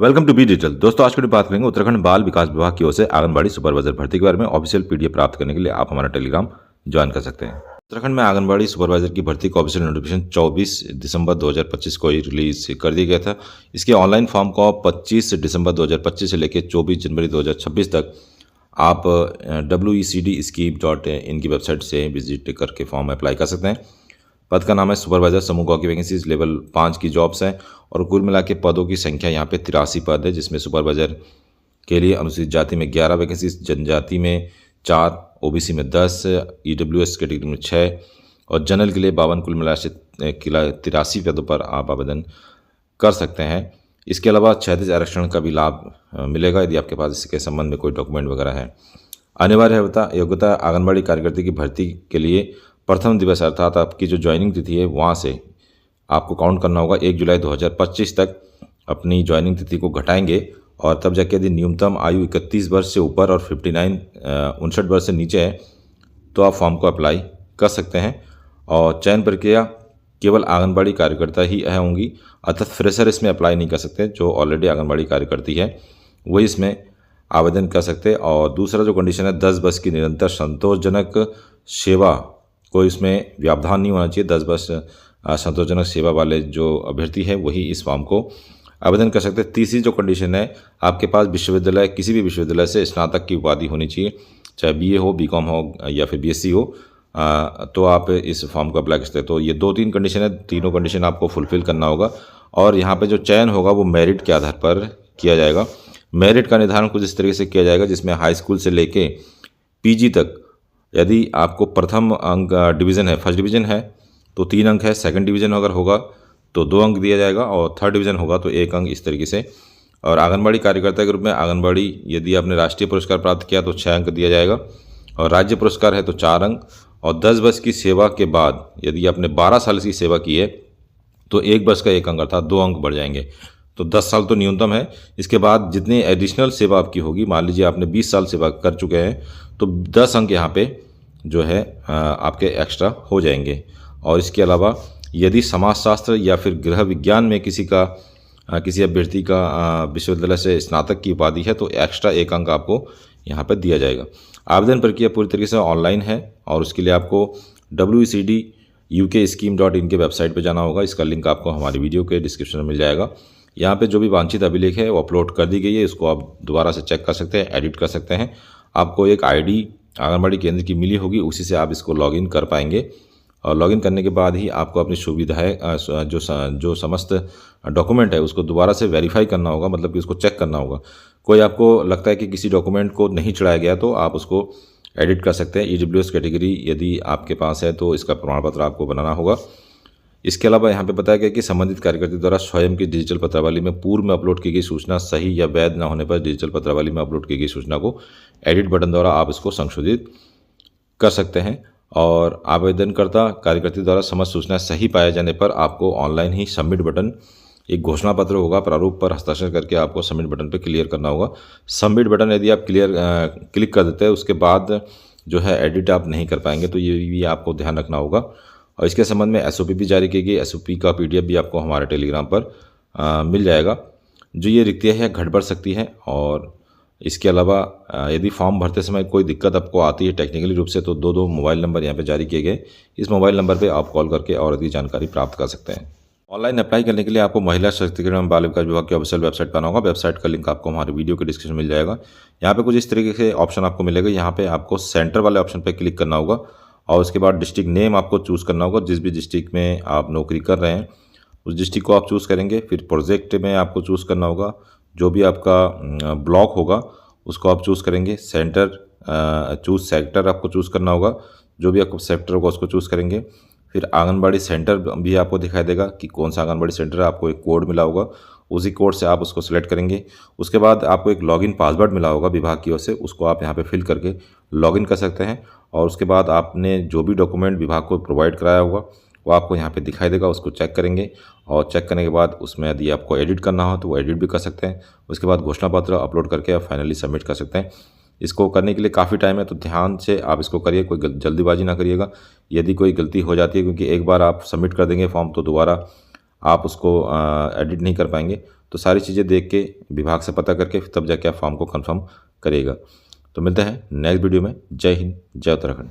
Welcome to be digital. दोस्तों, आज की बात करेंगे उत्तराखंड बाल विकास विभाग की ओर से आंगनबाड़ी सुपरवाइजर भर्ती के बारे में। ऑफिशियल पीडीएफ प्राप्त करने के लिए आप हमारा टेलीग्राम ज्वाइन कर सकते हैं। उत्तराखंड में आंगनबाड़ी सुपरवाइजर की भर्ती का ऑफिशियल नोटिफिकेशन 24 दिसंबर 2025 को ही रिलीज कर दिया गया था। इसके ऑनलाइन फॉर्म को 25 दिसंबर 2025 से लेकर 24 जनवरी 2026 तक आप wecdscheme.in की वेबसाइट से विजिट करके फॉर्म अप्लाई कर सकते हैं। पद का नाम है सुपरवाइजर। समूह की वैकेंसीज लेवल 5 की जॉब्स हैं और कुल मिला के पदों की संख्या यहाँ पे 83 पद है, जिसमें सुपरवाइजर के लिए अनुसूचित जाति में 11 वैकेंसीज, जनजाति में 4, ओबीसी में 10, ईडब्ल्यूएस कैटेगरी में 6 और जनरल के लिए 52 कुल मिला के 83 पदों पर आप आवेदन कर सकते हैं। इसके अलावा 36 आरक्षण का भी लाभ मिलेगा यदि आपके पास इसके संबंध में कोई डॉक्यूमेंट वगैरह है। अनिवार्य योग्यता आंगनबाड़ी कार्यकर्ता की भर्ती के लिए प्रथम दिवस अर्थात आपकी जो ज्वाइनिंग तिथि है वहाँ से आपको काउंट करना होगा। 1 जुलाई 2025 तक अपनी ज्वाइनिंग तिथि को घटाएंगे और तब जाके यदि न्यूनतम आयु 31 वर्ष से ऊपर और 59 वर्ष से नीचे है तो आप फॉर्म को अप्लाई कर सकते हैं। और चयन प्रक्रिया केवल आंगनबाड़ी कार्यकर्ता ही होंगी, अर्थात फ्रेशर इसमें अप्लाई नहीं कर सकते। जो ऑलरेडी आंगनबाड़ी कार्यकर्ती है वही इसमें आवेदन कर सकते। और दूसरा जो कंडीशन है 10 वर्ष की निरंतर संतोषजनक सेवा, कोई इसमें व्यवधान नहीं होना चाहिए। 10 वर्ष संतोषजनक सेवा वाले जो अभ्यर्थी है वही इस फॉर्म को आवेदन कर सकते हैं। तीसरी जो कंडीशन है, आपके पास विश्वविद्यालय, किसी भी विश्वविद्यालय से स्नातक की उपाधि होनी चाहिए, चाहे बीए हो, बीकॉम हो या फिर बीएससी हो, तो आप इस फॉर्म को अप्लाई कर सकते हैं। तो ये 2-3 कंडीशन है, तीनों कंडीशन आपको फुलफिल करना होगा। और यहाँ पे जो चयन होगा वो मेरिट के आधार पर किया जाएगा। मेरिट का निर्धारण कुछ इस तरीके से किया जाएगा जिसमें हाई स्कूल से लेके पीजी तक यदि आपको प्रथम अंक डिवीज़न है, फर्स्ट डिवीज़न है तो 3 अंक है, सेकंड डिवीज़न अगर होगा तो 2 अंक दिया जाएगा और थर्ड डिवीज़न होगा तो 1 अंक, इस तरीके से। और आंगनबाड़ी कार्यकर्ता के रूप में आंगनबाड़ी यदि आपने राष्ट्रीय पुरस्कार प्राप्त किया तो 6 अंक दिया जाएगा और राज्य पुरस्कार है तो 4 अंक। और 10 वर्ष की सेवा के बाद यदि आपने 12 साल की सेवा की है तो 1 वर्ष का 1 अंक अर्थात 2 अंक बढ़ जाएंगे। तो 10 साल तो न्यूनतम है। इसके बाद जितनी एडिशनल सेवा आपकी होगी, मान लीजिए आपने 20 साल सेवा कर चुके हैं तो 10 अंक यहाँ पे जो है आपके एक्स्ट्रा हो जाएंगे। और इसके अलावा यदि समाजशास्त्र या फिर गृह विज्ञान में किसी अभ्यर्थी का विश्वविद्यालय से स्नातक की उपाधि है तो एक्स्ट्रा 1 अंक आपको यहाँ पर दिया जाएगा। आवेदन प्रक्रिया पूरी तरीके से ऑनलाइन है और उसके लिए आपको wecdscheme.in के वेबसाइट पर जाना होगा। इसका लिंक आपको हमारी वीडियो के डिस्क्रिप्शन में मिल जाएगा। यहाँ पे जो भी वांछित अभिलेख है वो अपलोड कर दी गई है, इसको आप दोबारा से चेक कर सकते हैं, एडिट कर सकते हैं। आपको एक आईडी आंगनबाड़ी केंद्र की मिली होगी, उसी से आप इसको लॉगिन कर पाएंगे और लॉगिन करने के बाद ही आपको अपनी सुविधाएं जो समस्त डॉक्यूमेंट है उसको दोबारा से वेरीफाई करना होगा, मतलब कि उसको चेक करना होगा। कोई आपको लगता है कि किसी डॉक्यूमेंट को नहीं चढ़ाया गया तो आप उसको एडिट कर सकते हैं। ईडब्ल्यूएस कैटेगरी यदि आपके पास है तो इसका प्रमाण पत्र आपको बनाना होगा। इसके अलावा यहाँ पे बताया गया कि संबंधित कार्यकर्ता द्वारा स्वयं की डिजिटल पत्रावली में पूर्व में अपलोड की गई सूचना सही या वैध न होने पर डिजिटल पत्रावली में अपलोड की गई सूचना को एडिट बटन द्वारा आप इसको संशोधित कर सकते हैं। और आवेदनकर्ता कार्यकर्ता द्वारा समस्त सूचना सही पाए जाने पर आपको ऑनलाइन ही सबमिट बटन, एक घोषणा पत्र होगा, प्रारूप पर हस्ताक्षर करके आपको सबमिट बटन पर क्लियर करना होगा। सबमिट बटन यदि आप क्लिक कर देते हैं उसके बाद जो है एडिट आप नहीं कर पाएंगे, तो ये भी आपको ध्यान रखना होगा। और इसके संबंध में एसओपी भी जारी की गई। एसओपी का पीडीएफ भी आपको हमारे टेलीग्राम पर मिल जाएगा। जो ये रिक्तियाँ हैं घट बढ़ सकती हैं। और इसके अलावा यदि फॉर्म भरते समय कोई दिक्कत आपको आती है टेक्निकली रूप से तो 2 मोबाइल नंबर यहाँ पे जारी किए गए। इस मोबाइल नंबर पे आप कॉल करके और अधिक जानकारी प्राप्त कर सकते हैं। ऑनलाइन अप्लाई करने के लिए आपको महिला सशक्तिकरण एवं बाल विकास विभाग की ऑफिशियल वेबसाइट पर आना होगा। वेबसाइट का लिंक आपको हमारे वीडियो के डिस्क्रिप्शन में मिल जाएगा। यहाँ पे कुछ इस तरीके से ऑप्शन आपको मिलेगा। यहाँ पे आपको सेंटर वाले ऑप्शन पर क्लिक करना होगा और उसके बाद डिस्ट्रिक्ट नेम आपको चूज़ करना होगा। जिस भी डिस्ट्रिक्ट में आप नौकरी कर रहे हैं उस डिस्ट्रिक्ट को आप चूज़ करेंगे। फिर प्रोजेक्ट में आपको चूज़ करना होगा, जो भी आपका ब्लॉक होगा उसको आप चूज़ करेंगे। चूज़ सेक्टर आपको चूज़ करना होगा, जो भी आपको सेक्टर होगा उसको चूज़ करेंगे। फिर आंगनबाड़ी सेंटर भी आपको दिखाई देगा कि कौन सा आंगनबाड़ी सेंटर है। आपको एक कोड मिला होगा, उसी कोड से आप उसको सेलेक्ट करेंगे। उसके बाद आपको एक लॉगिन पासवर्ड मिला होगा विभाग की ओर से, उसको आप यहाँ पे फिल करके लॉगिन कर सकते हैं। और उसके बाद आपने जो भी डॉक्यूमेंट विभाग को प्रोवाइड कराया होगा वो आपको यहाँ पे दिखाई देगा, उसको चेक करेंगे। और चेक करने के बाद उसमें यदि आपको एडिट करना हो तो वो एडिट भी कर सकते हैं। उसके बाद घोषणा पत्र अपलोड करके आप फाइनली सबमिट कर सकते हैं। इसको करने के लिए काफ़ी टाइम है तो ध्यान से आप इसको करिए, कोई जल्दीबाजी ना करिएगा। यदि कोई गलती हो जाती है, क्योंकि एक बार आप सबमिट कर देंगे फॉर्म तो दोबारा आप उसको एडिट नहीं कर पाएंगे, तो सारी चीज़ें देख के विभाग से पता करके तब जाके आप फॉर्म को कन्फर्म करिएगा। तो मिलते हैं नेक्स्ट वीडियो में। जय हिंद, जय उत्तराखंड।